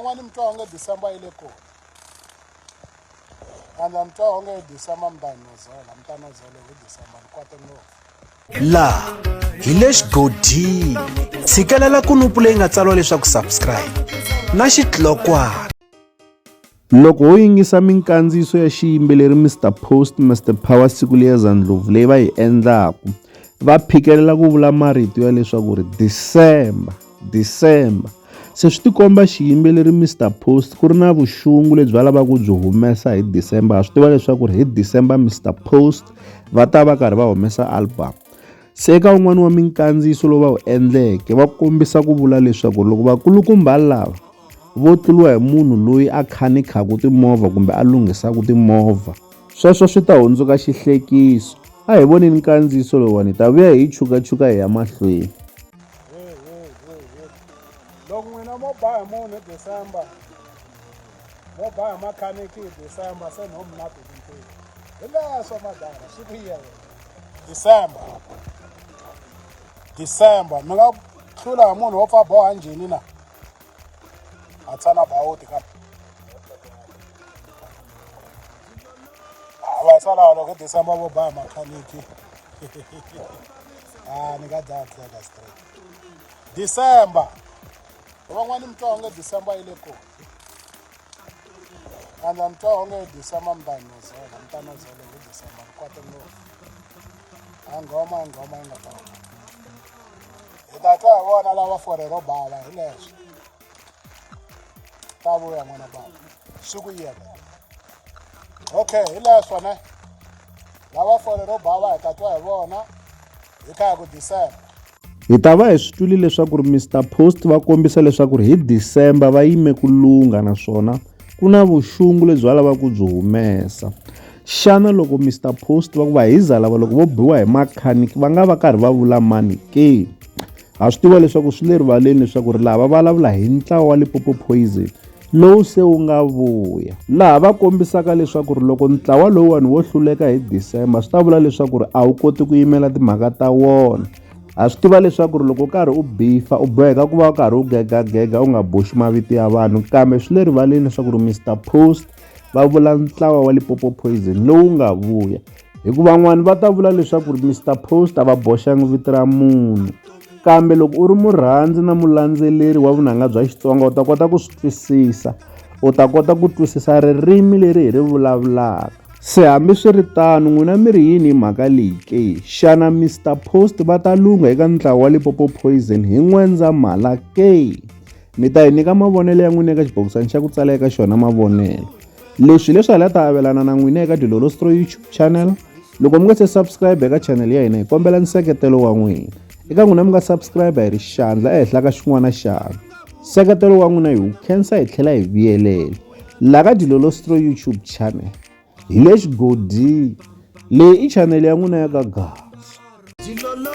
van'wani mi twa onge December yi le kona ende mi twa onge December mi ta hi nozela hi December ni kwate ngopfu laha hi le xigodini tshikelela kunupu leyi nga tsariwa leswaku subscribe na xitlokwana. Loko ho yingisa minkandziyiso ya xiyimbeleri Mr Post Mr Power siku leya Zandlovu leyi va yi endlaku va phikelela ku vula marito ya leswaku ri December se swi tikomba xiyimbeleri Mr Post ku ri na vuxungu lebyi va lavaka ku byi humesa hi December. Swi tiva leswaku ri hi December Mr Post va ta va karhi va humesa album. Se eka un'wana wa minkandziyiso lowu va wu endleke va kombisa ku vula leswaku loko vakulukumba lava vo tluliwa hi munhu loyi a khanikhaku timovha kumbe a lunghisaka timovha, sweswo swi ta hundzuka xihlekiso. A hi voneni nkandziyiso lowani ta vuya hi chukachuka hi ya mahlweni. loko n'wina mo ba hi munhu hi December mo ba hi makhaniki hi December se no mi na tintini hi leswo madara swi vuyela December mi nga hlula hi munhu wo pfa boha njhini na a tshana bawuti ka va sala loko December vo ba hi makhaniki ni nga dzatleka straight December van'wani mi twa onge December yi le kona ende mi twa onge December mi ta hi nozela hi December ni kwate ngopfu ngoma yi nga ta hi ta twa hi vona lava fole ro bhava hi leswo ta vuya n'wana bava swi ku yela okay hi leswo ne lava fole ro bhava hi ta twa hi vona hi khaya ku December. Hi ta va hi swi twile leswaku ri Mr Post va kombisa leswaku ri hi December va yime ku lunga naswona ku na vuxungu lebyi va lavaka ku byi humesa. Xana loko Mr Post va ku va hi za lava loko vo biwa hi makhaniki va nga va karhi va vula mani ke? Ha swi tiva leswaku swi le rivaleni leswaku ri lava va vulavula hi ntlawa wa Limpopo Poison lowu se wu nga vuya, laha va kombisaka leswaku ri loko ntlawa lowuwani wo hluleka hi December swi ta vula leswaku ri a wu koti ku yimela timhaka ta wona. Ha swi tiva leswaku ri loko karhi u bifa u boheka ku va u karhi u gegagega u nga boxi mavito ya vanhu, kambe swi le rivaleni leswaku ri Mr Post va vula ntlawa wa Limpopo Poison lowu nga vuya, hikuva van'wani va ta vula leswaku ri Mr Post a va boxangi vito ra munhu. Kambe loko u ri murhandzi na mulandzeleri wa vunanga bya Xitsonga u ta kota ku swi twisisa, u ta kota ku twisisa ririmi leri hi ri vulavulaka. Se hambi swi ri tano n'wina mi ri yini hi mhaka leyi ke? Xana Mr Post va ta lunga eka ntlawa wa Limpopo Poison hi N'wendzamhala ke? Mi ta hi nyika mavonelo ya n'wina eka xibokisana xa ku tsala eka xona mavonelo. Leswi leswi hi la ta avelana na n'wina eka Dyolo YouTube channel. Loko mi nga se subscribe eka channel ya hina hi kombela nseketelo wa n'wina. Eka n'wina mi nga subscribe hi ri xandla ehenhla ka xin'wana xana. Nseketelo wa n'wina hi wu khensa hi tlhela hi vuyelela laha ka Dyolo YouTube channel. Hi le xigodini leyi i channel ya n'wina ya ka Gas. Dyolo